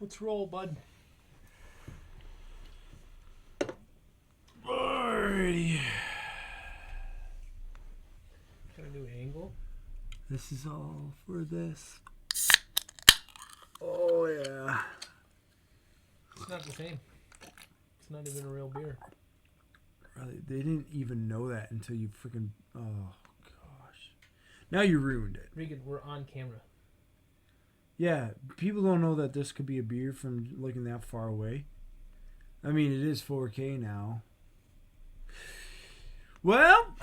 Let's roll, bud. Alrighty. Got a new angle. This is all for this. Oh, yeah. It's not the same. It's not even a real beer. Really, they didn't even know that until you freaking... Oh, gosh. Now you ruined it. Regan, we're on camera. Yeah, people don't know that this could be a beer from looking that far away. I mean, it is 4K now. Well,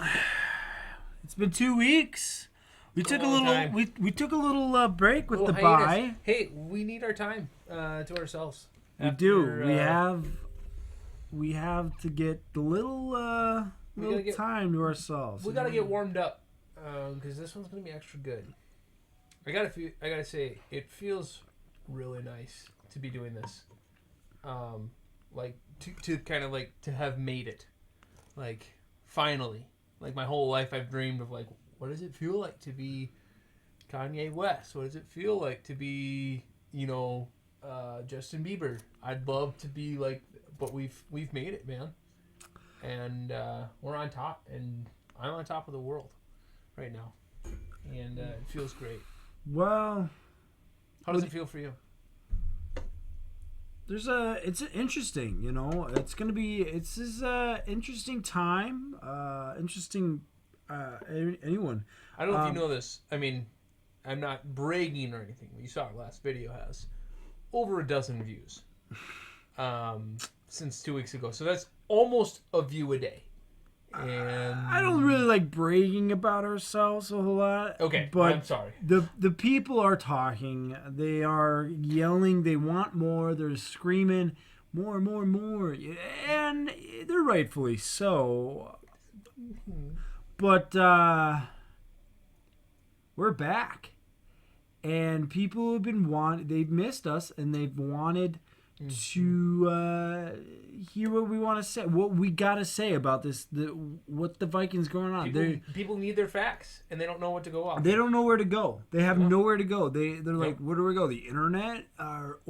it's been 2 weeks. We took a little. We took a little break with the bye. Hey, we need our time to ourselves. We do. We have to get a little time to ourselves. We gotta get warmed up because this one's gonna be extra good. I gotta say, it feels really nice to be doing this. Like to kind of like to have made it, like finally. Like my whole life, I've dreamed of like, what does it feel like to be Kanye West? What does it feel like to be, Justin Bieber? I'd love to be like, but we've made it, man, and we're on top, and I'm on top of the world right now, and it feels great. Well, how does it feel for you? It's interesting, It's gonna be this interesting time, interesting. Anyone. I don't know if you know this. I mean, I'm not bragging or anything. You saw our last video has over 12 views since 2 weeks ago. So that's almost a view a day. And I don't really like bragging about ourselves a whole lot. Okay, but I'm sorry. The people are talking. They are yelling. They want more. They're screaming more, and they're rightfully so. But we're back, and people have been they've missed us, and they've wanted to hear what we want to say, what we got to say about this, what the Vikings going on. People need their facts, and they don't know what to go off. They don't know where to go. They have nowhere to go. They're like, where do we go? The internet, or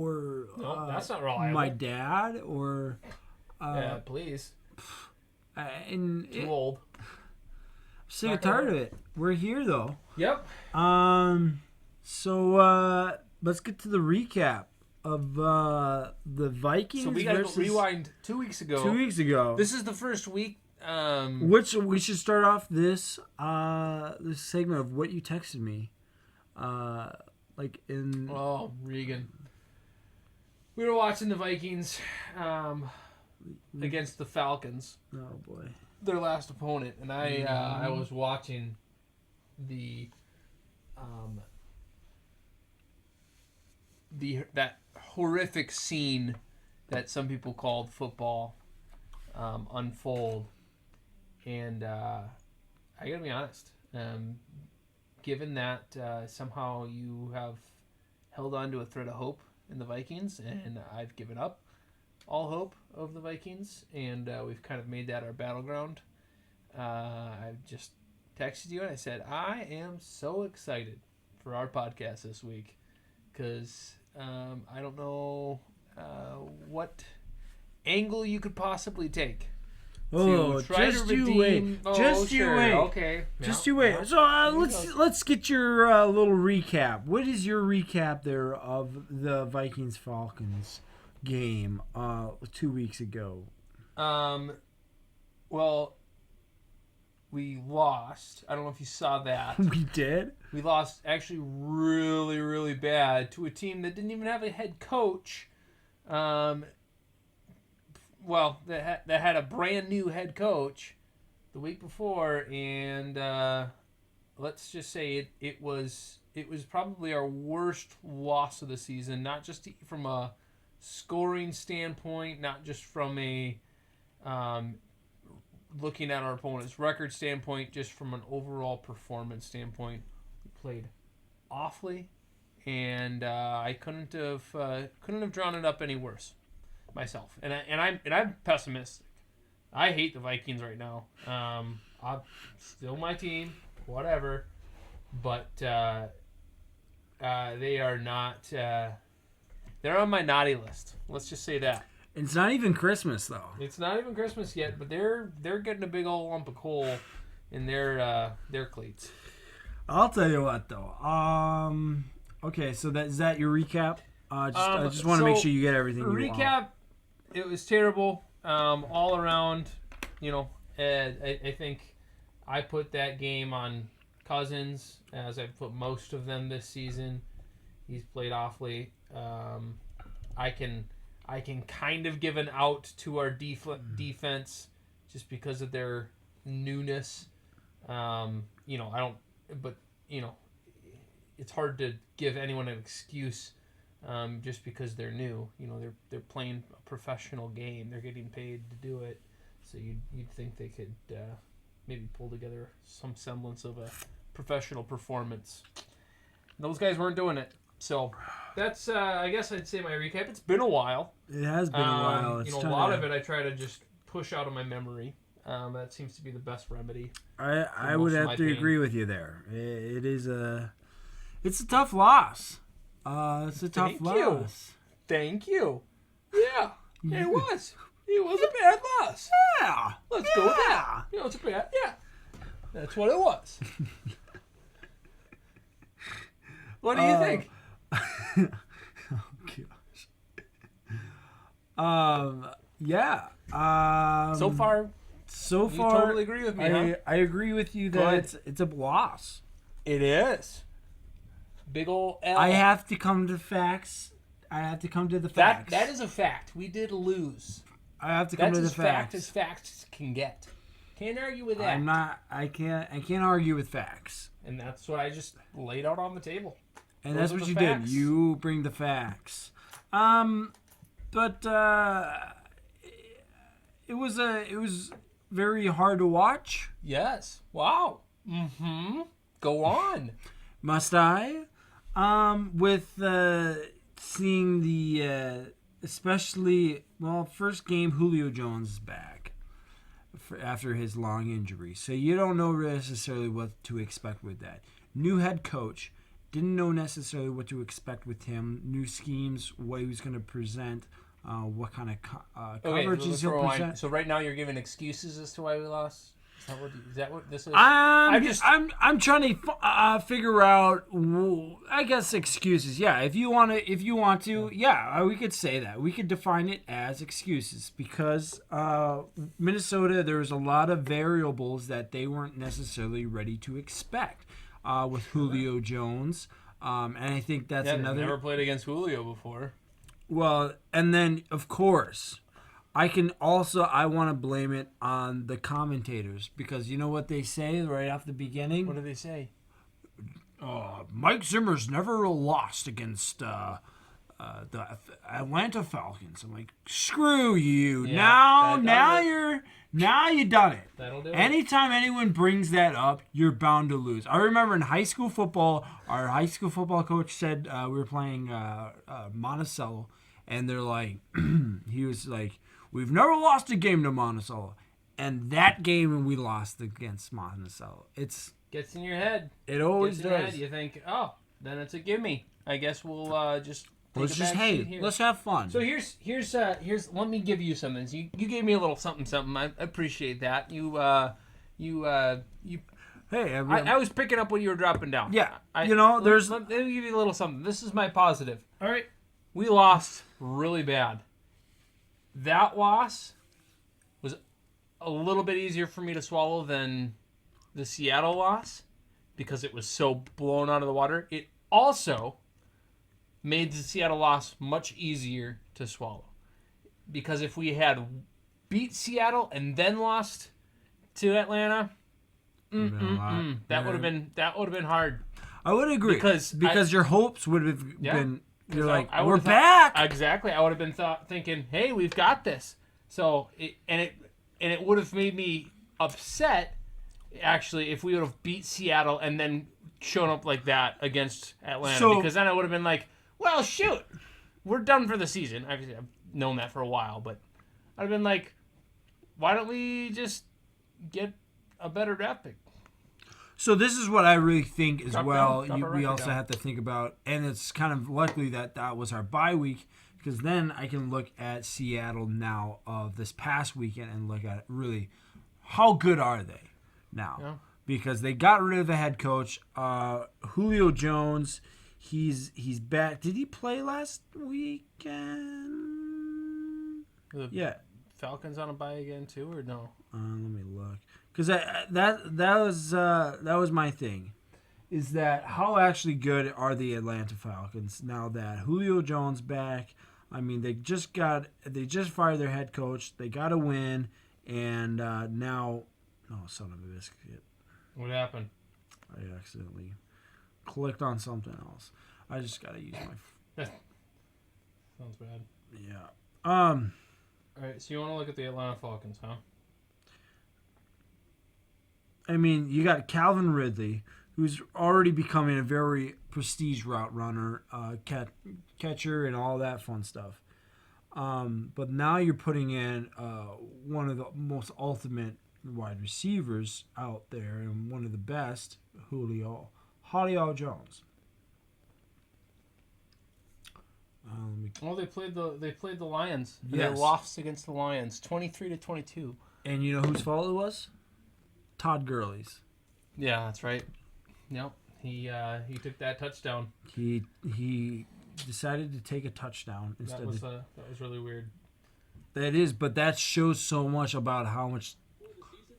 no, that's not reliable. My dad, or yeah, please. Too old. Sick and tired of it. We're here though. Yep. So let's get to the recap of the Vikings. So we got to rewind 2 weeks ago. 2 weeks ago. This is the first week. Which we should start off this segment of what you texted me. Regan. We were watching the Vikings against the Falcons. Oh boy. Their last opponent, and I was watching that horrific scene that some people called football unfold, and I gotta be honest. Given that somehow you have held on to a thread of hope in the Vikings, and I've given up all hope of the Vikings, and we've kind of made that our battleground. I just texted you and I said, I am so excited for our podcast this week because I don't know what angle you could possibly take. Just you wait. Just you wait. Okay. Just you wait. So let's get your little recap. What is your recap there of the Vikings Falcons game 2 weeks ago? Well, we lost. I don't know if you saw that. We did? We lost actually really, really bad to a team that didn't even have a head coach. Well, that had a brand new head coach the week before, and let's just say it was probably our worst loss of the season, not just from a scoring standpoint, not just from a looking at our opponent's record standpoint, just from an overall performance standpoint. We played awfully, and I couldn't have drawn it up any worse myself. And I'm pessimistic. I hate the Vikings right now. I'm still my team, whatever, but they are not. They're They're on my naughty list. Let's just say that. It's not even Christmas though. It's not even Christmas yet, but they're getting a big old lump of coal in their cleats. I'll tell you what though. Okay, so is that your recap? I just want to make sure you get everything you want. Recap. It was terrible, all around. I think I put that game on Cousins, as I've put most of them this season. He's played awfully. I can kind of give an out to our defense just because of their newness. I don't. But it's hard to give anyone an excuse just because they're new. They're playing a professional game. They're getting paid to do it. So you'd think they could maybe pull together some semblance of a professional performance. Those guys weren't doing it. So that's I guess I'd say my recap. It's been a while. It has been a while. A lot of it I try to just push out of my memory. That seems to be the best remedy. I would have to agree with you there. It's a tough loss. It's a tough loss. Thank you. Yeah, it was. It was a bad loss. Yeah. Let's go with that. It's a bad. Yeah, that's what it was. What do you think? Oh gosh. Yeah. So far, you totally agree with me. I agree with you that it's a loss. It is. Big ol' L. I have to come to facts. I have to come to the facts. That is a fact. We did lose. I have to come to the facts. That's as facts can get. Can't argue with that. I can't argue with facts. And that's what I just laid out on the table. And that's what you did. You bring the facts. But it was very hard to watch. Yes. Wow. Mm-hmm. Go on. Must I? With seeing the first game, Julio Jones is back after his long injury, so you don't know necessarily what to expect with that. New head coach, didn't know necessarily what to expect with him. New schemes, what he was going to present, what kind of coverage he's going to present. So right now you're giving excuses as to why we lost. Is that what this is? I'm trying to figure out, I guess, excuses. Yeah, if you want to, yeah, we could say that. We could define it as excuses because Minnesota, there was a lot of variables that they weren't necessarily ready to expect with Julio Jones, and I think that's another. Never played against Julio before. Well, and then of course. I want to blame it on the commentators because you know what they say right off the beginning? What do they say? Mike Zimmer's never lost against the Atlanta Falcons. I'm like, screw you. Yeah, Now you done it. That'll do it. Anytime anyone brings that up, you're bound to lose. I remember in high school football, our high school football coach said we were playing Monticello, and they're like, he was like, we've never lost a game to Monticello. And that game we lost against Monticello. It gets in your head. It always does. You think, oh, then it's a gimme. I guess we'll just let's have fun. So here's let me give you something. So you gave me a little something. I appreciate that. Hey, I was picking up when you were dropping down. Yeah, let me give you a little something. This is my positive. All right. We lost really bad. That loss was a little bit easier for me to swallow than the Seattle loss because it was so blown out of the water. It also made the Seattle loss much easier to swallow because if we had beat Seattle and then lost to Atlanta, that would have been hard. I would agree because your hopes would have been. You're like, we're back. Exactly. I would have been thinking, hey, we've got this. So it would have made me upset, actually, if we would have beat Seattle and then shown up like that against Atlanta. Because then I would have been like, well, shoot, we're done for the season. I've known that for a while, but I'd have been like, why don't we just get a better draft pick? So this is what I really think as Drop well. down, drop a We record also down. have to think about, and it's kind of luckily that was our bye week, because then I can look at Seattle now of this past weekend and look at really how good are they now, Yeah. because they got rid of the head coach, Julio Jones. He's back. Did he play last weekend? The Yeah. Falcons on a bye again too, or no? Let me look, because that was my thing, is that how actually good are the Atlanta Falcons now that Julio Jones back? I mean, they just fired their head coach. They got a win, and now, oh, son of a biscuit! What happened? I accidentally clicked on something else. I just gotta use my. Sounds bad. Yeah. All right, so you want to look at the Atlanta Falcons, huh? I mean, you got Calvin Ridley, who's already becoming a very prestige route runner, catcher, and all that fun stuff. But now you're putting in one of the most ultimate wide receivers out there, and one of the best, Julio Jones. Well, they played the Lions. And Yes. They lost against the Lions, 23-22. And you know whose fault it was? Todd Gurley's. Yeah, that's right. Yep, he took that touchdown. He decided to take a touchdown instead That of was really weird. That is, but that shows so much about how much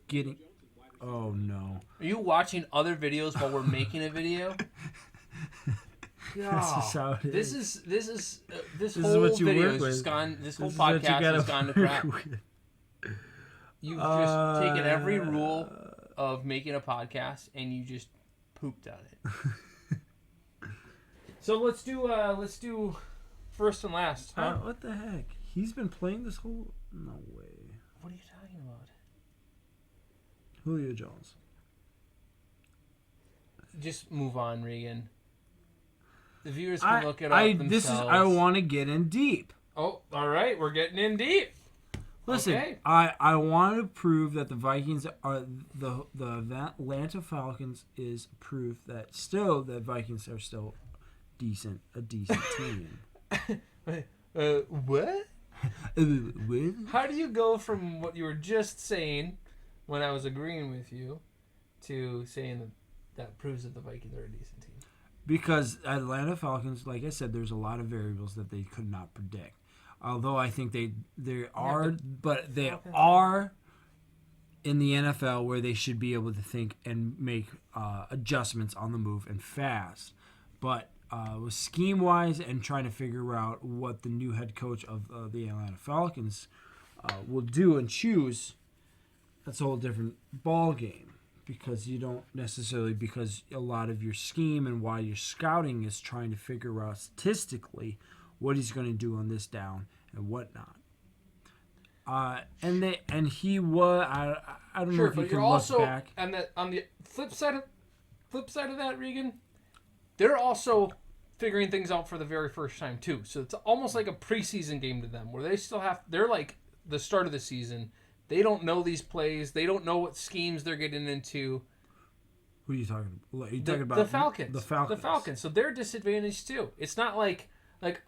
getting. Oh no! Are you watching other videos while we're making a video? This is how it This is. this is whole what you video work has with. just gone. This whole This is what you podcast gotta has gone to work crap. with. You've just taken every rule of making a podcast and you just pooped on it. So let's do first and last. Huh? What the heck? He's been playing this whole. No way. What are you talking about? Julio Jones. Just move on, Regan. The viewers can look it up themselves. I want to get in deep. Oh, all right, we're getting in deep. Listen, Okay. I want to prove that the Vikings are the Atlanta Falcons is proof that Vikings are still a decent team. What? What? How do you go from what you were just saying when I was agreeing with you to saying that proves that the Vikings are a decent team? Because Atlanta Falcons, like I said, there's a lot of variables that they could not predict. Although I think they are in the NFL where they should be able to think and make adjustments on the move and fast. But with scheme-wise and trying to figure out what the new head coach of the Atlanta Falcons will do and choose, that's a whole different ball game. Because you don't necessarily, because a lot of your scheme and why you're scouting is trying to figure out statistically what he's going to do on this down and whatnot. And he was, I don't know if you but can you're look also back. on the flip side of that, Regan, they're also figuring things out for the very first time too. So it's almost like a preseason game to them, where they're like the start of the season. They don't know these plays. They don't know what schemes they're getting into. Who are you talking about? Are you talking about the Falcons. The Falcons. The Falcons. So they're disadvantaged too. It's not like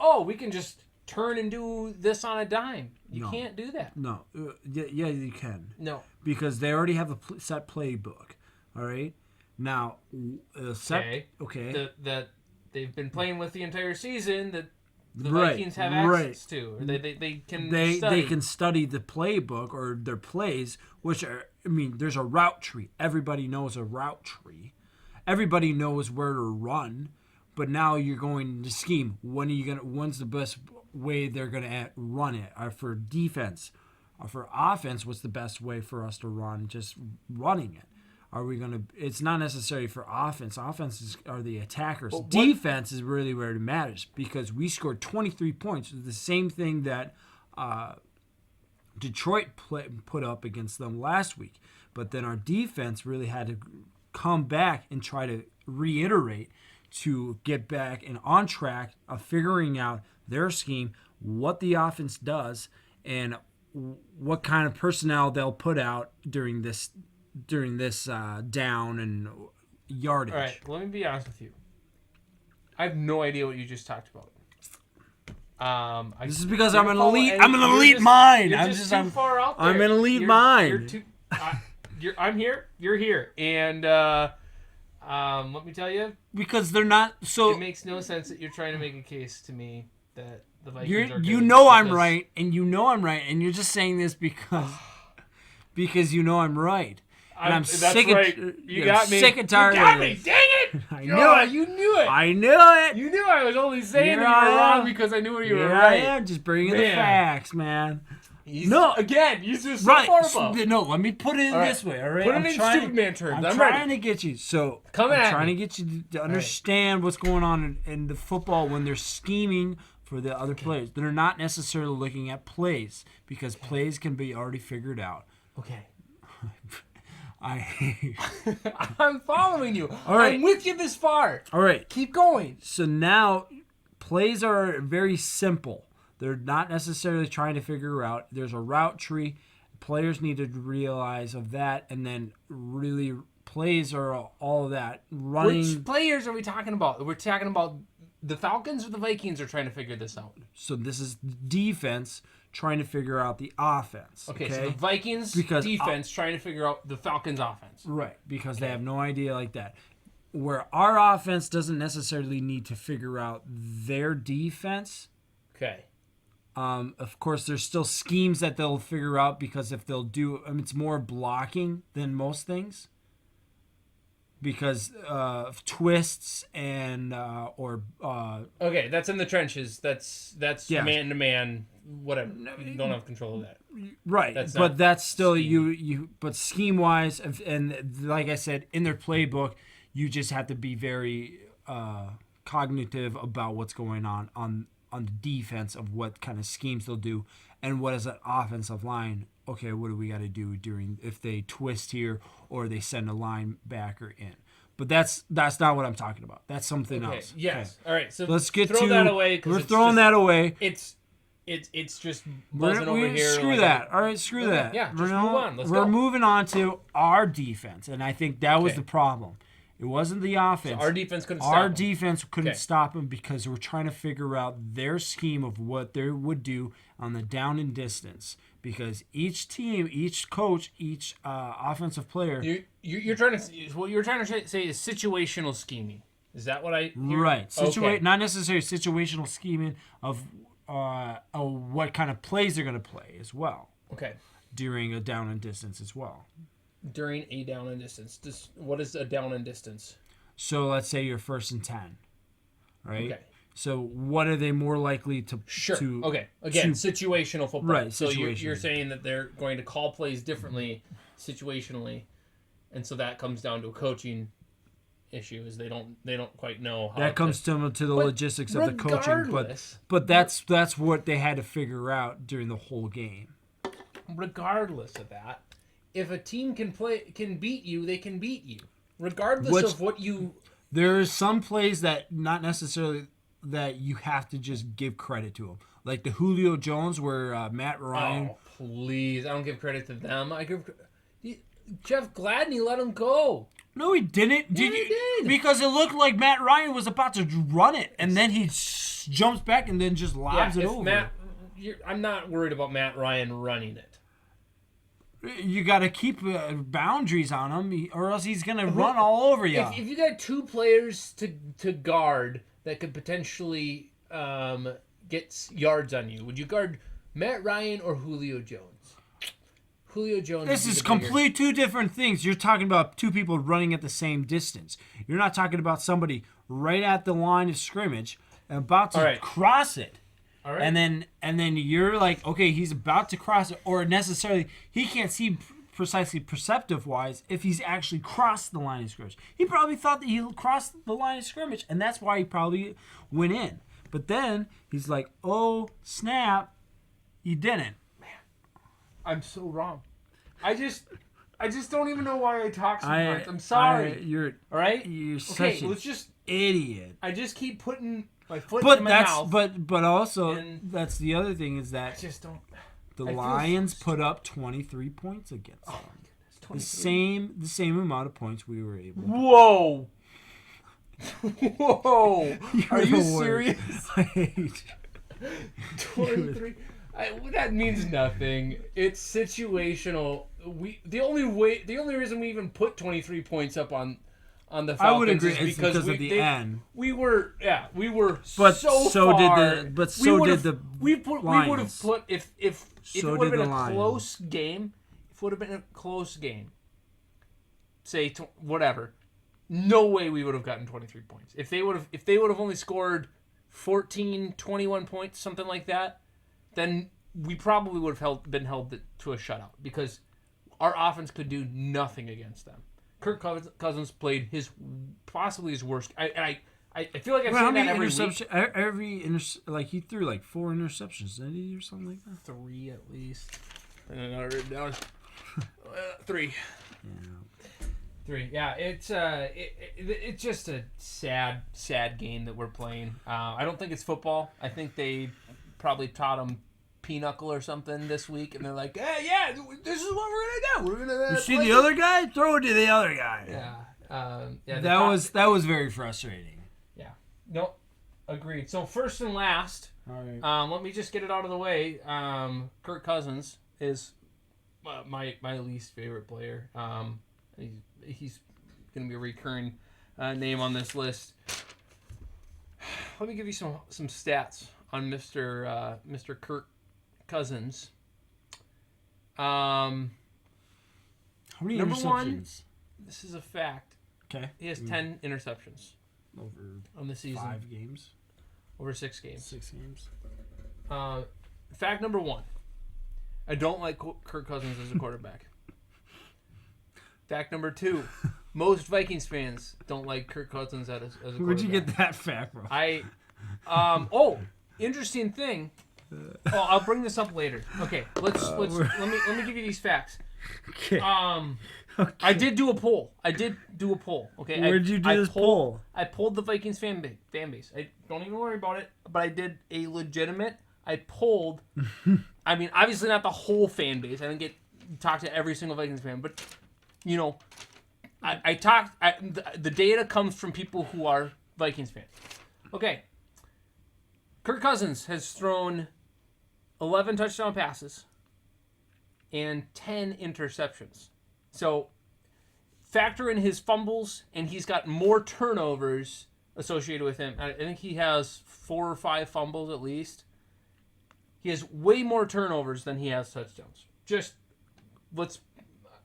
oh, we can just turn and do this on a dime. You can't do that. No. Yeah, you can. No. Because they already have a set playbook. All right? Now, Okay. That they've been playing with the entire season that the Vikings have access to. Or they can study. They can study the playbook or their plays, which are, I mean, there's a route tree. Everybody knows a route tree. Everybody knows where to run. But now you're going to scheme. When's the best way they're gonna run it? For defense, for offense, what's the best way for us to run? Just running it. Are we gonna? It's not necessary for offense. Offenses are the attackers. Defense is really where it matters because we scored 23 points. The same thing that Detroit put up against them last week. But then our defense really had to come back and try to reiterate to get back and on track of figuring out their scheme, what the offense does, and what kind of personnel they'll put out during this down and yardage. All right, let me be honest with you. I have no idea what you just talked about. This is because I'm an elite. I'm an elite mind. You're I'm just too far out there. I'm an elite mind. You're too. I'm here. You're here, and let me tell you, because they're not so. It makes no sense that you're trying to make a case to me that the Vikings are. I'm right, and and you're just saying this because you know I'm right. And I'm sick right. You got me. Sick and tired. You got me. Dang it! I knew it. You knew it. I knew it. You knew I was only saying that you were wrong because I knew you were right. I am just bringing the facts, man. Again, you just so far above. No, let me put it in this way. All right, put it in stupid man terms. I'm trying to get you. So I'm trying to get you to understand what's going on in the football when they're scheming for the other players. They're not necessarily looking at plays because plays can be already figured out. Okay. I'm following you. All right. I'm with you this far. All right. Keep going. So now plays are very simple. They're not necessarily trying to figure out. There's a route tree. Players need to realize of that, and then really plays are all of that. Running. Which players are we talking about? We're talking about the Falcons or the Vikings are trying to figure this out. So this is defense trying to figure out the offense. Okay? So the Vikings defense trying to figure out the Falcons offense. Right, because they have no idea like that. Where our offense doesn't necessarily need to figure out their defense. Okay. Of course, there's still schemes that they'll figure out because if they'll do, it's more blocking than most things. Because of twists and okay, that's in the trenches. That's man to man. Whatever. You don't have control of that. Right, that's still you. But scheme wise, and like I said, in their playbook, you just have to be very cognitive about what's going on the defense of what kind of schemes they'll do, and what is an offensive line. Okay, what do we got to do if they twist here or they send a linebacker in? But that's not what I'm talking about. That's something else. Yes. Okay. All right. So let's get throw that away. We're throwing that away. It's just buzzing over here. Screw that. All right, screw that. Yeah, just move on. Let's go. We're moving on to our defense, and I think that was the problem. It wasn't the offense. So our defense couldn't stop Our defense couldn't stop them because we're trying to figure out their scheme of what they would do on the down and distance. Because each team, each coach, each offensive player. You're trying to what you're trying to say is situational scheming. Is that what I hear? Right. Not necessarily situational scheming of what kind of plays they're going to play as well. Okay. During a down and distance as well. During a down and distance. What is a down and distance? So let's say you're 1st and 10, right? Okay. So what are they more likely to? Okay. Again, situational football. Right. So you're saying that they're going to call plays differently, situationally, and so that comes down to a coaching issue. Is they don't quite know how. That comes to the logistics of the coaching, but that's what they had to figure out during the whole game. Regardless of that. If a team can beat you, they can beat you, regardless of what you. There are some plays that not necessarily that you have to just give credit to them, like the Julio Jones where Matt Ryan. Oh please! I don't give credit to them. I give Jeff Gladney let him go. No, he didn't. He did Because it looked like Matt Ryan was about to run it, and then he jumps back and then just lobs it over. I'm not worried about Matt Ryan running it. You got to keep boundaries on him, or else he's going to run all over you. If you got two players to guard that could potentially get yards on you, would you guard Matt Ryan or Julio Jones? Julio Jones. This is complete two different things. You're talking about two people running at the same distance. You're not talking about somebody right at the line of scrimmage and about to cross it. All right. And then you're like, okay, he's about to cross it, or necessarily he can't see precisely perceptive-wise if he's actually crossed the line of scrimmage. He probably thought that he crossed the line of scrimmage, and that's why he probably went in. But then he's like, oh, snap, he didn't. Man, I'm so wrong. I just don't even know why I talk so much. I'm sorry. You're such an idiot. I just keep putting my foot in my mouth. But also, that's the other thing is that I just don't. The Lions put up 23 points against them. Oh my goodness, 23. The same amount of points we were able. Whoa. Whoa. Are you serious? I hate 23. That means nothing. It's situational. The only reason we even put 23 points up on the Falcons I would agree. is It's because of the end. We were But so so far. did the we would have put if it So would have did been the a Lions. close game. If it would have been a close game, say whatever, no way we would have gotten 23 points. If they would have only scored 14, 21 points, something like that, then we probably would have been held to a shutout because our offense could do nothing against them. Kirk Cousins played possibly his worst. I feel like I've seen that every week. He threw like 4 interceptions, didn't he, or something like that? 3 at least. I got it written down. 3. Yeah. 3. Yeah, it's just a sad game that we're playing. I don't think it's football. I think they probably taught them pinochle or something this week, and they're like, "Hey, yeah, this is what we're gonna do. We're gonna you see the other guy? Throw it to the other guy." Yeah. That was very frustrating. Yeah. No, agreed. So first and last, all right. let me just get it out of the way. Kirk Cousins is my least favorite player. He's going to be a recurring name on this list. Let me give you some stats on Mr. Kirk Cousins. How many number interceptions? One, this is a fact. Okay. He has 10 interceptions over on the season. 5 games. Over 6 games. 6 games. Fact number 1. I don't like Kirk Cousins as a quarterback. Fact number 2. Most Vikings fans don't like Kirk Cousins as a quarterback. Where'd you get that fact from? Interesting thing. I'll bring this up later. Okay, let me give you these facts. Okay. Okay. I did do a poll. Okay. Where'd you do this poll? I polled the Vikings fan base. Don't even worry about it. But I did a legitimate. I polled. I mean, obviously not the whole fan base. I didn't talk to every single Vikings fan, but I talked. The data comes from people who are Vikings fans. Okay. Kirk Cousins has thrown 11 touchdown passes and 10 interceptions. So factor in his fumbles, and he's got more turnovers associated with him. I think he has 4 or 5 fumbles at least. He has way more turnovers than he has touchdowns. Let's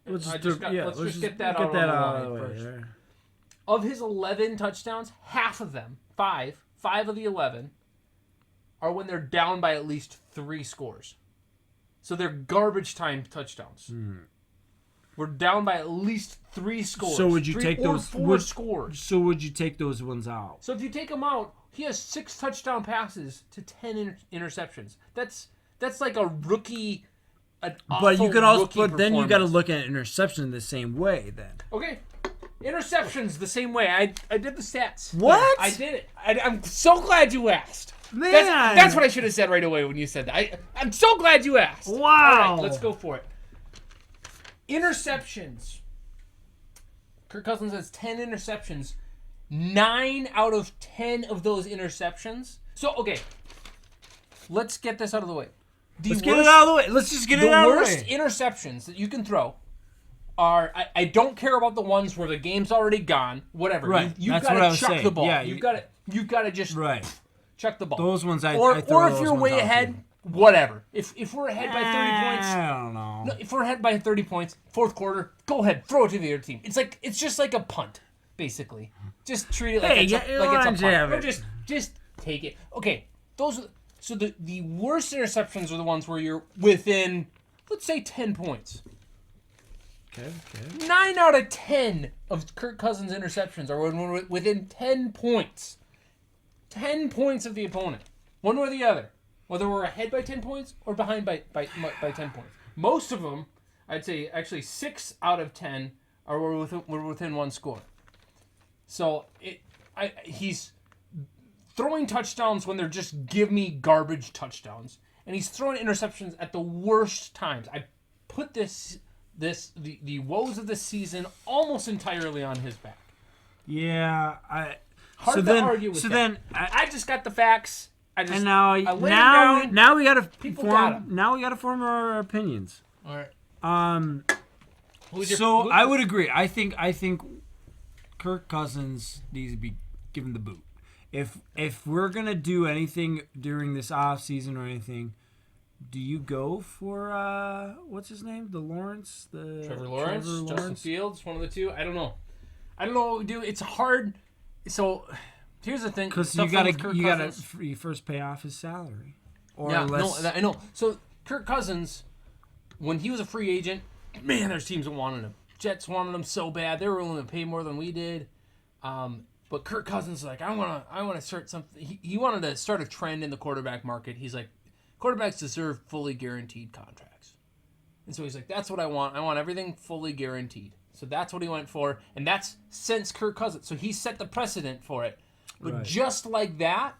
just get that out of the way first. Yeah. Of his 11 touchdowns, half of them, 5 of the 11, are when they're down by at least 3 scores. So they're garbage time touchdowns. We're down by at least 3 scores. So would you 3 take or those 4 scores? So would you take those ones out? So if you take them out, he has 6 touchdown passes to 10 interceptions. That's like a rookie. But you can also, but then you got to look at interception the same way. Then okay, interceptions the same way. I did the stats. What? I did it. I'm so glad you asked. Man, that's what I should have said right away when you said that. I'm so glad you asked. Wow. All right, let's go for it. Interceptions. Kirk Cousins has 10 interceptions. 9 out of 10 of those interceptions. So, okay. Let's get this out of the way. Let's get it out of the way. Let's just get it out of the way. The worst interceptions that you can throw are, I don't care about the ones where the game's already gone. Whatever. Right. You've That's got what I to was chuck saying. the ball. Yeah, You've got to just chuck the ball. Those ones I or throw if those you're ones way out ahead, too. whatever. If we're ahead by 30 points, I don't know. No, if we're ahead by 30 points, fourth quarter, go ahead, throw it to the other team. It's just like a punt, basically. Just treat it like it's a punt. Or just take it. Okay, so the worst interceptions are the ones where you're within, let's say, 10 points. Okay. 9 out of 10 of Kirk Cousins' interceptions are when we're within 10 points. 10 points of the opponent. One or the other. Whether we're ahead by 10 points or behind by 10 points. Most of them, I'd say actually 6 out of 10 are we're within 1 score. So he's throwing touchdowns when they're just give me garbage touchdowns. And he's throwing interceptions at the worst times. I put this the woes of the season almost entirely on his back. Yeah, Hard to argue with that. Then I just got the facts. I laid now them down. now we got to People got 'em. Now we got to form our opinions. All right. I would agree. I think Kirk Cousins needs to be given the boot. If we're gonna do anything during this off season or anything, do you go for what's his name? Trevor Lawrence, Justin Fields, one of the two. I don't know what we do. It's hard. So here's the thing. Because you gotta first pay off his salary. I know. So Kirk Cousins, when he was a free agent, man, there's teams that wanted him. Jets wanted him so bad. They were willing to pay more than we did. But Kirk Cousins is like, I want to start something. He wanted to start a trend in the quarterback market. He's like, quarterbacks deserve fully guaranteed contracts. And so he's like, that's what I want. I want everything fully guaranteed. So that's what he went for. And that's since Kirk Cousins. So he set the precedent for it. But just like that,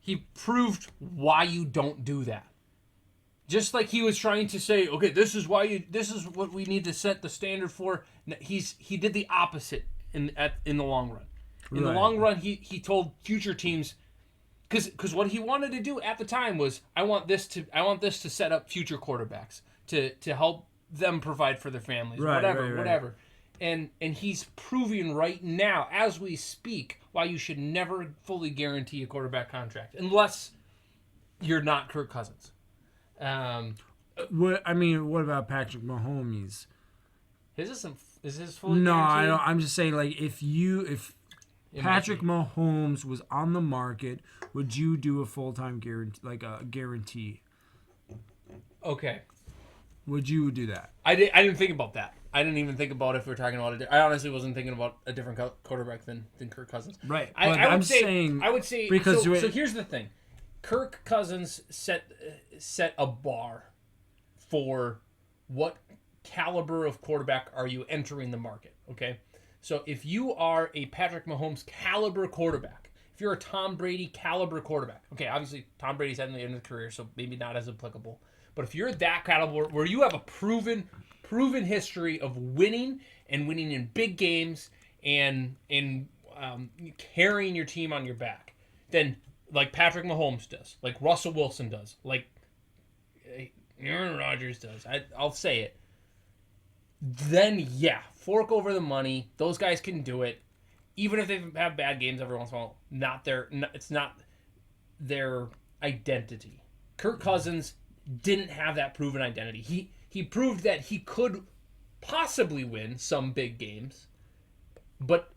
he proved why you don't do that. Just like he was trying to say, okay, this is what we need to set the standard for. He did the opposite in the long run. In the long run, he told future teams, because what he wanted to do at the time was, I want this to set up future quarterbacks to help them provide for their families, whatever. And he's proving right now, as we speak, why you should never fully guarantee a quarterback contract unless you're not Kirk Cousins. What about Patrick Mahomes? Is his fully No, guaranteed? I don't. I'm just saying, like, if Patrick Mahomes was on the market, would you do a full-time guarantee, like a guarantee? Okay. Would you do that? I didn't think about that. I didn't even think about if we were talking about it. I honestly wasn't thinking about a different quarterback than Kirk Cousins. Right. I would say because so here's the thing. Kirk Cousins set a bar for what caliber of quarterback are you entering the market, okay? So if you are a Patrick Mahomes caliber quarterback, if you're a Tom Brady caliber quarterback, okay, obviously Tom Brady's at the end of the career, so maybe not as applicable. But if you're that caliber where you have a proven history of winning and winning in big games and carrying your team on your back, then like Patrick Mahomes does, like Russell Wilson does, like Aaron Rodgers does, I'll say it, then yeah, fork over the money. Those guys can do it. Even if they have bad games every once in a while, it's not their identity. Kirk Cousins didn't have that proven identity. He proved that he could possibly win some big games, but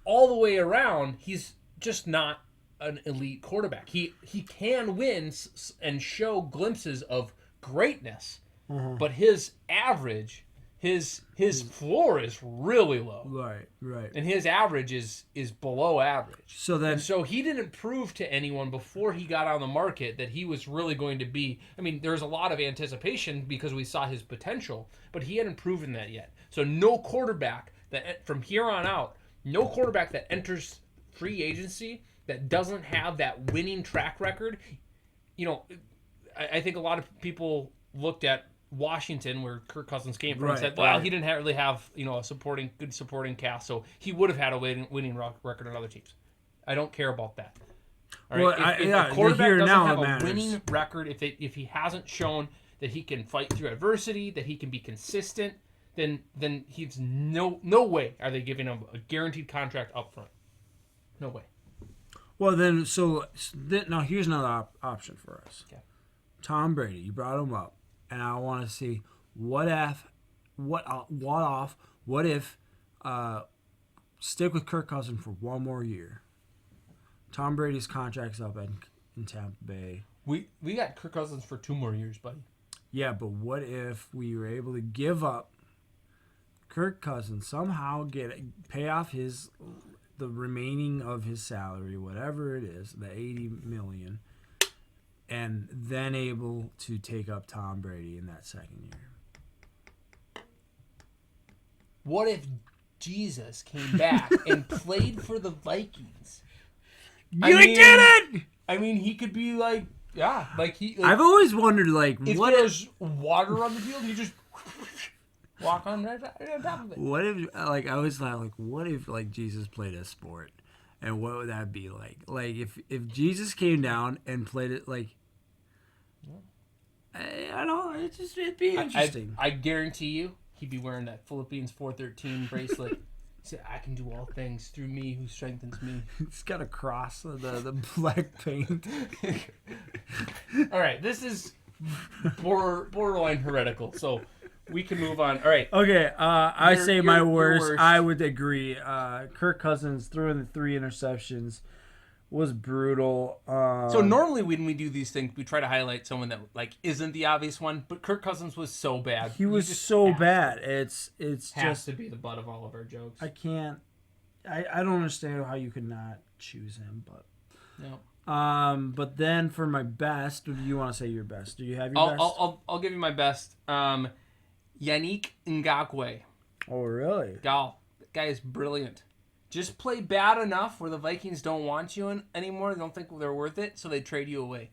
all the way around, he's just not an elite quarterback. He can win and show glimpses of greatness, but his average, his floor is really low. Right. And his average is below average. So he didn't prove to anyone before he got on the market that he was really going to be. I mean, there's a lot of anticipation because we saw his potential, but he hadn't proven that yet. So no quarterback that from here on out, no quarterback that enters free agency that doesn't have that winning track record. You know, I think a lot of people looked at Washington, where Kirk Cousins came from, and said, well, he didn't really have a good supporting cast, so he would have had a winning record on other teams. I don't care about that. All right? If a quarterback doesn't have a winning record, if he hasn't shown that he can fight through adversity, that he can be consistent, then he's no way are they giving him a guaranteed contract up front. No way. Well, then, now here's another option for us. Okay. Tom Brady, you brought him up, and I want to see what if stick with Kirk Cousins for one more year. Tom Brady's contract's up in Tampa Bay. We got Kirk Cousins for 2 more years, buddy. Yeah, but what if we were able to give up Kirk Cousins, somehow pay off the remaining of his salary, whatever it is, the $80 million, and then able to take up Tom Brady in that second year. What if Jesus came back and played for the Vikings? Did it! I mean, he could be like, yeah, like he. Like, I've always wondered, if what there's water on the field, he just walk on right on top of it. What if, like, I always thought, like, what if, like, Jesus played a sport? And what would that be like? Like, if Jesus came down and played it, like, I don't know, it'd be interesting. I guarantee you, he'd be wearing that Philippians 4:13 bracelet. He said, "I can do all things through me who strengthens me." It's got a cross, the black paint. All right, this is borderline heretical, so we can move on. All right. Okay, I say my your worst. I would agree. Kirk Cousins throwing the 3 interceptions was brutal. So normally when we do these things, we try to highlight someone that like isn't the obvious one, but Kirk Cousins was so bad. He was so bad. It's has just to be the butt of all of our jokes. I can't. I don't understand how you could not choose him, but no. But then for my best, or do you want to say your best? Do you have your best? I'll give you my best. Yannick Ngakoue. Oh really? That guy is brilliant. Just play bad enough where the Vikings don't want you anymore. They don't think they're worth it, so they trade you away.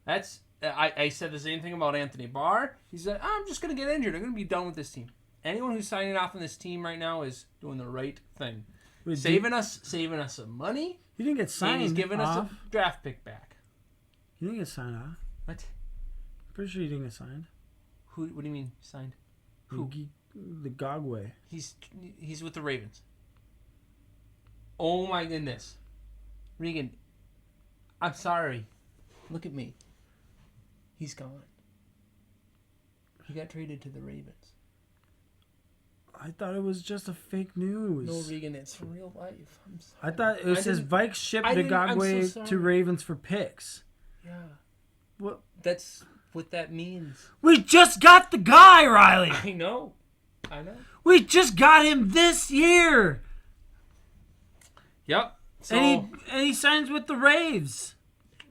That's I said the same thing about Anthony Barr. He said, I'm just going to get injured. I'm going to be done with this team. Anyone who's signing off on this team right now is doing the right thing. Wait, saving us some money. He didn't get signed. And he's giving off. us a draft pick back. He didn't get signed off. What? Pretty sure he didn't get signed. What do you mean signed? Who? The Gogway. He's with the Ravens. Oh my goodness. Regan, I'm sorry. Look at me. He's gone. He got traded to the Ravens. I thought it was just a fake news. No, Regan, it's real life. I'm sorry. I thought it says Vikes shipped Ngakwe to Ravens for picks. Yeah. What? That's what that means. We just got the guy, Riley. I know. We just got him this year. Yep. So, and he signs with the Raves.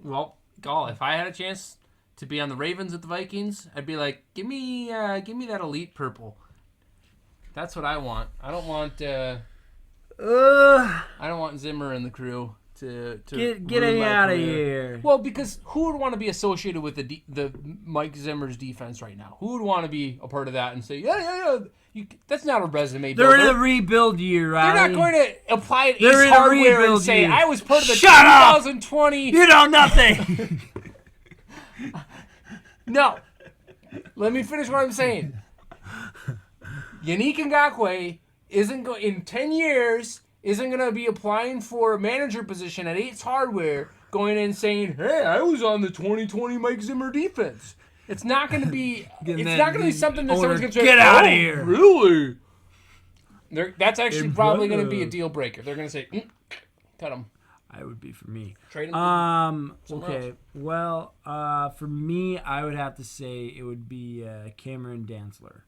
Well, if I had a chance to be on the Ravens with the Vikings, I'd be like, give me that elite purple. That's what I want. I don't want Zimmer and the crew to get him out of here. Well, because who would want to be associated with the Mike Zimmer's defense right now? Who would want to be a part of that and say, yeah, that's not a resume builder. They're in a rebuild year, right? They're not going to apply Ace Hardware and say, I was part of the 2020. You know nothing. No. Let me finish what I'm saying. Yannick Ngakoue in 10 years isn't going to be applying for a manager position at Ace Hardware, going in and saying, hey, I was on the 2020 Mike Zimmer defense. It's not going to be. It's not going to be something that someone's going to say. Get out of here! Really? That's actually probably going to be a deal breaker. They're going to say, cut him. I would be for me. Trade him. Okay. Well, for me, I would have to say it would be Cameron Dantzler.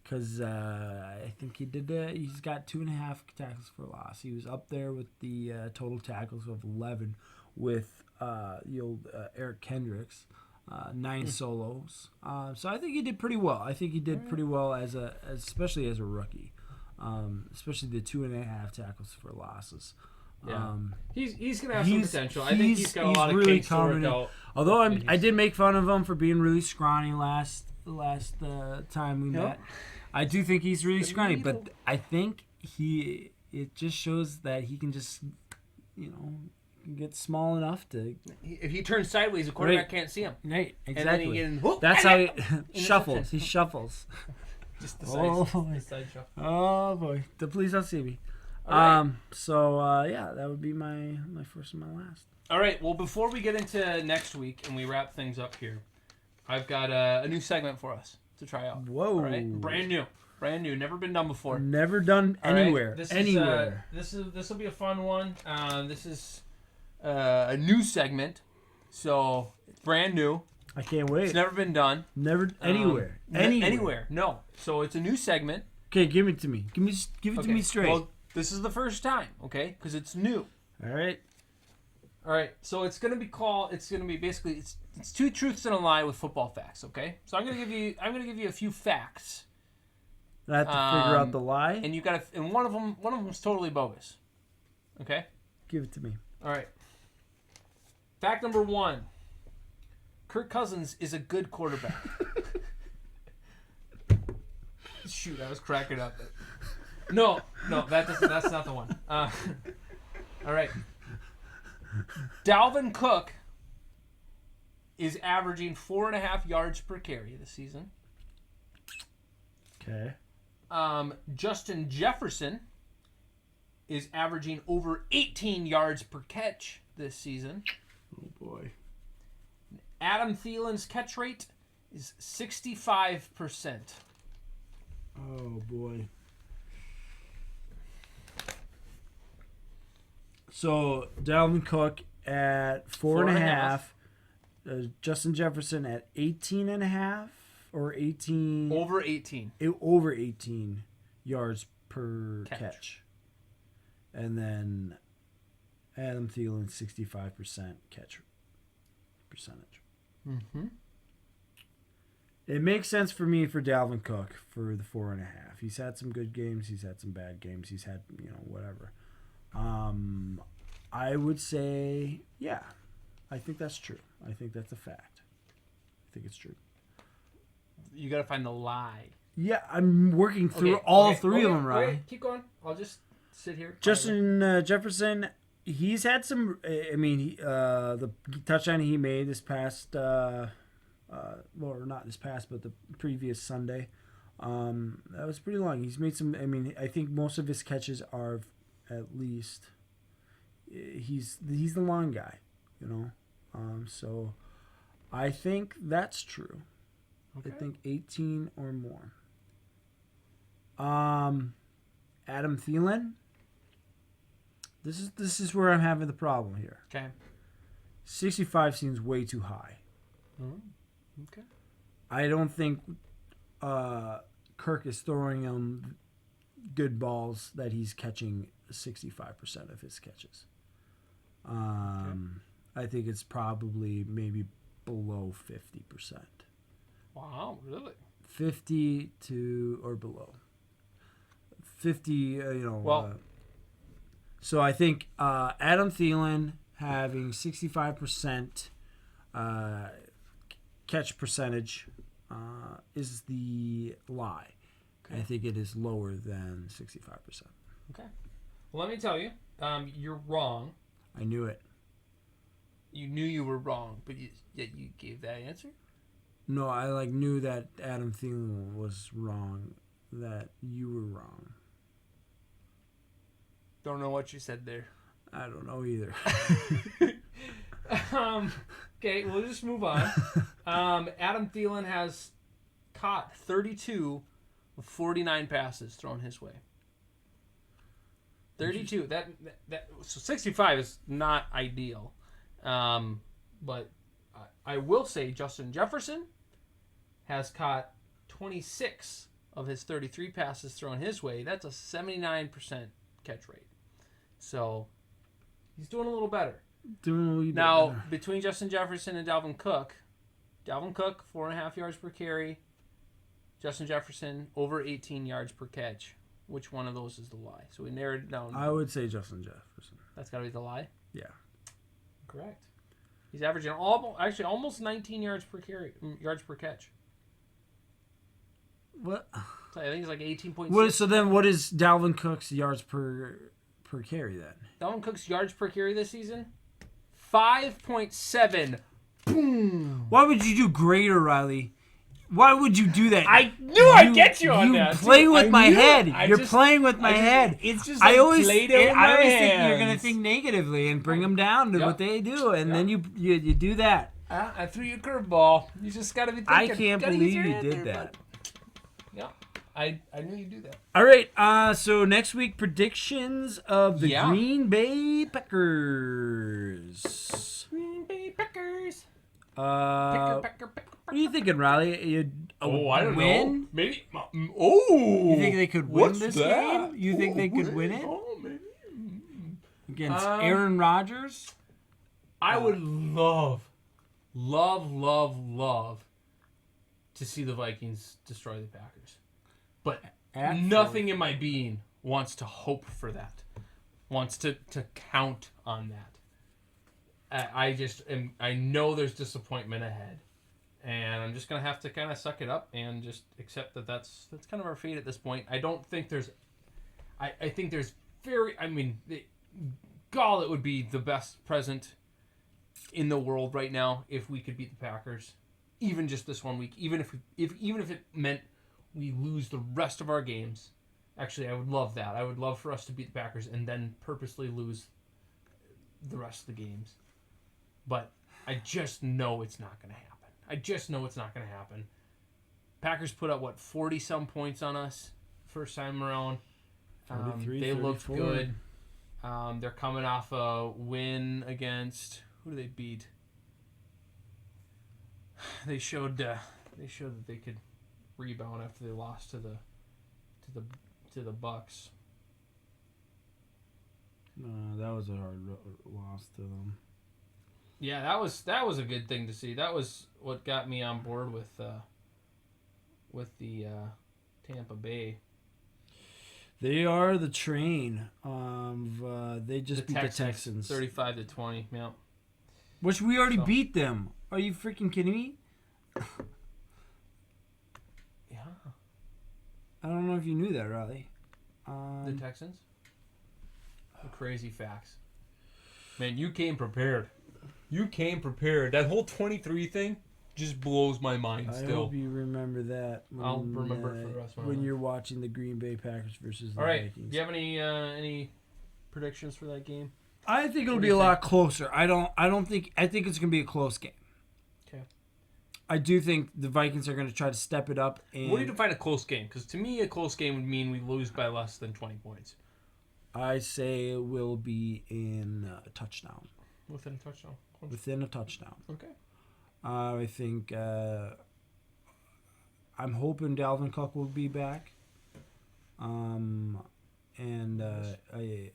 Because I think he's got 2.5 tackles for loss. He was up there with the total tackles of 11 with the old Eric Kendricks. 9 solos. So I think he did pretty well. I think he did pretty well especially as a rookie. Especially the 2.5 tackles for losses. Yeah. He's gonna have some potential. I think he's got a lot of really case to work out. Although I did make fun of him for being really scrawny last time we met. I do think he's really scrawny, but I think it just shows that he can just get small enough to. If he turns sideways, the quarterback can't see him. Right, exactly. And then that's how he shuffles. He shuffles. Just the side shuffle. Oh boy! Please don't see me. Right. That would be my first and my last. All right. Well, before we get into next week and we wrap things up here, I've got a new segment for us to try out. Whoa! All right? Brand new, never been done before. Never done anywhere. Right? Anywhere. This will be a fun one. This is a new segment, so it's brand new. I can't wait. It's never been done. Never anywhere. Anywhere. No. So it's a new segment. Okay, give it to me. Give it to me straight. Well, this is the first time, okay? Because it's new. All right. So it's gonna be basically it's 2 truths and a lie with football facts, okay? So I'm gonna give you a few facts. I have to figure out the lie. And one of them's totally bogus. Okay? Give it to me. All right. Fact number 1. Kirk Cousins is a good quarterback. Shoot, I was cracking up. No, that's not the one. All right. Dalvin Cook is averaging 4.5 yards per carry this season. Okay. Justin Jefferson is averaging over 18 yards per catch this season. Oh, boy. Adam Thielen's catch rate is 65%. Oh, boy. So, Dalvin Cook at 4.5. Justin Jefferson at 18.5 or 18. Over 18. Over 18 yards per catch. And then Adam Thielen, 65% catch percentage. Mm-hmm. It makes sense for me for Dalvin Cook for the 4.5. He's had some good games. He's had some bad games. He's had, whatever. I would say, yeah, I think that's true. I think that's a fact. I think it's true. You got to find the lie. Yeah, I'm working through all three of them, right? Okay, keep going. I'll just sit here. Justin Jefferson, he's had some. The touchdown he made this past, well, not this past, but the previous Sunday, that was pretty long. He's made some. I think most of his catches are, at least, he's the long guy, So, I think that's true. Okay. I think 18 or more. Adam Thielen. This is where I'm having the problem here. Okay. 65 seems way too high. Okay. I don't think Kirk is throwing him good balls that he's catching 65% of his catches. I think it's probably maybe below 50%. Wow, really? 50 to or below. 50, so I think Adam Thielen having 65% catch percentage is the lie. Okay. I think it is lower than 65%. Okay. Well, let me tell you, you're wrong. I knew it. You knew you were wrong, but yet you gave that answer? No, I knew that Adam Thielen was wrong, that you were wrong. Don't know what you said there. I don't know either. Okay, we'll just move on. Adam Thielen has caught 32 of 49 passes thrown his way. 32. So 65 is not ideal. But I will say Justin Jefferson has caught 26 of his 33 passes thrown his way. That's a 79% catch rate. So he's doing a little better. Now, between Justin Jefferson and Dalvin Cook, 4.5 yards per carry. Justin Jefferson, over 18 yards per catch. Which one of those is the lie? So we narrowed it down. I would say Justin Jefferson. That's got to be the lie? Yeah. Correct. He's averaging almost 19 yards per catch. What? So I think it's like 18.6. So then what is Dalvin Cook's yards per carry then? Dalvin Cook's yards per carry this season? 5.7. Boom. Why would you do greater, Riley? Why would you do that? I knew I'd get you on that. You play with my head. You're playing with my head. It's just like I always think you're going to think negatively and bring them down to what they do, and then you do that. I threw you a curveball. You just got to be thinking. I can't believe you did that. Yeah, I knew you'd do that. All right, so next week, predictions of the Green Bay Packers. Green Bay Packers. Picker. What are you thinking, Riley? I don't know. Maybe. You think they could win this game? You think they could win it? Oh, maybe. Against Aaron Rodgers? I would love to see the Vikings destroy the Packers. But nothing in my being wants to hope for that. Wants to count on that. I know there's disappointment ahead. And I'm just gonna have to kind of suck it up and just accept that that's kind of our fate at this point. I don't think there's, I think there's it would be the best present in the world right now if we could beat the Packers, even just this 1 week. Even if it meant we lose the rest of our games. Actually, I would love that. I would love for us to beat the Packers and then purposely lose the rest of the games. But I just know it's not going to happen. Packers put up, 40-some points on us first time around. 43, they 34. looked good. They're coming off a win against... Who do they beat? They showed that they could rebound after they lost to the Bucks. That was a hard loss to them. Yeah, that was a good thing to see. That was what got me on board with the Tampa Bay. They are the train. They just beat the Texans 35-20. Yeah. Which we already beat them. Are you freaking kidding me? Yeah. I don't know if you knew that, Riley. The Texans? The crazy facts. Man, you came prepared. That whole 23 thing just blows my mind still. I hope you remember that. I'll remember it for the rest of my life. When you're watching the Green Bay Packers versus the All right. Vikings. Do you have any predictions for that game? I think it'll be a lot closer. I think it's going to be a close game. Okay. I do think the Vikings are going to try to step it up. And What do you define a close game? Because to me, a close game would mean we lose by less than 20 points. I say it will be in a touchdown. Within a touchdown. Within a touchdown. Okay. I think I'm hoping Dalvin Cook will be back. I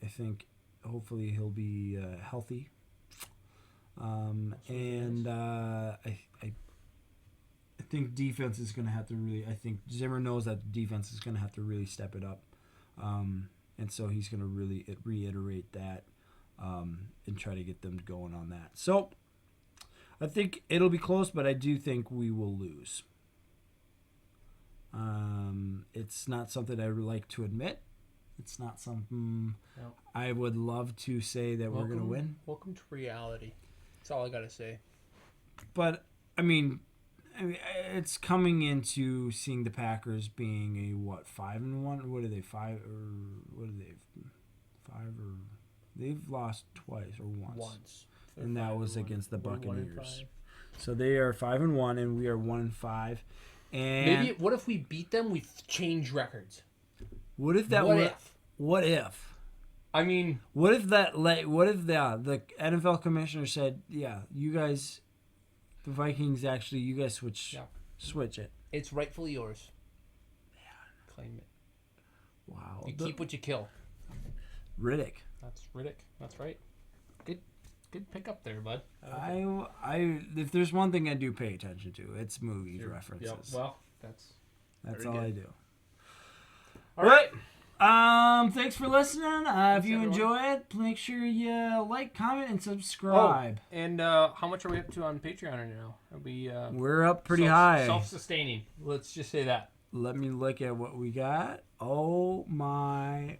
think hopefully he'll be healthy. I think defense is going to have to really. I think Zimmer knows that the defense is going to have to really step it up, and so he's going to really reiterate that and try to get them going on that. So I think it'll be close, but I do think we will lose. It's not something I would like to admit. It's not something I would love to say that we're going to win. Welcome to reality. That's all I got to say. But, I mean, it's coming into seeing the Packers being a, 5-1? What are they, 5 or what are they? 5 or... They've lost twice or once. Once. And that was against the Buccaneers. So they are 5-1 and we are 1-5. And maybe what if we beat them? We change records. What if that? What if? I mean, what if the NFL commissioner said, "Yeah, you guys, the Vikings actually, you guys switch it. It's rightfully yours. Yeah, claim it. Wow. You keep what you kill." Riddick. That's Riddick. That's right. Good pick up there, bud. If there's one thing I do pay attention to, it's movie references. Yep. Well, that's all good. I do. All right. Thanks for listening. If you enjoy it, make sure you like, comment, and subscribe. Oh, and how much are we up to on Patreon right now? We're up pretty high. Self-sustaining. Let's just say that. Let me look at what we got. Oh my